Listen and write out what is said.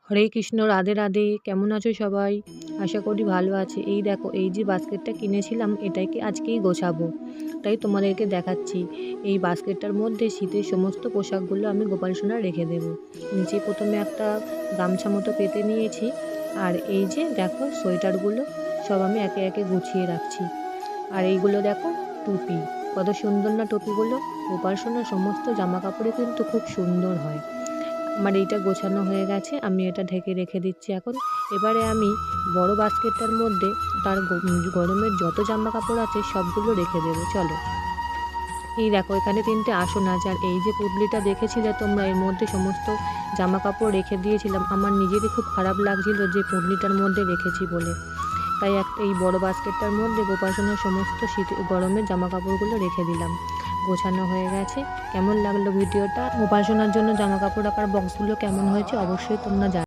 হরে কৃষ্ণ, রাধে রাধে। কেমন আছো সবাই? আশা করি ভালো আছে। এই দেখো, এই যে বাস্কেটটা কিনেছিলাম এটাকে আজকেই গোছাবো, তাই তোমাদেরকে দেখাচ্ছি। এই বাস্কেটটার মধ্যে শীতের সমস্ত পোশাকগুলো আমি গোপাল সোনার রেখে দেবো। নিচে প্রথমে একটা গামছা মতো পেতে নিয়েছি, আর এই যে দেখো সোয়েটারগুলো সব আমি একে একে গুছিয়ে রাখছি। আর এইগুলো দেখো টুপি, কত সুন্দর না টুপিগুলো। গোপাল সোনার সমস্ত জামা কাপড়ে কিন্তু খুব সুন্দর হয়। আমার এইটা গোছানো হয়ে গেছে, আমি এটা ঢেকে রেখে দিচ্ছি এখন। এবারে আমি বড় বাস্কেটটার মধ্যে তার গরমের যত জামা কাপড় আছে সবগুলো রেখে দেবো। চলো, এই দেখো এখানে 3টে আসন আছে, আর এই যে পুটলিটা দেখেছিলে তোমরা, এর মধ্যে সমস্ত জামা কাপড় রেখে দিয়েছিলাম। আমার নিজেরই খুব খারাপ লাগছিল যে পুটলিটার মধ্যে রেখেছি বলে, তাই এই বড় বাস্কেটটার মধ্যে গোপাল সোনার সমস্ত গরমের জামা কাপড়গুলো রেখে দিলাম। গোছানো হয়ে গেছে। কেমন লাগলো ভিডিওটা? গোপাল সোনার জন্য জামা কাপড় রাখার বক্সগুলো কেমন হয়েছে অবশ্যই তোমরা জানাবে।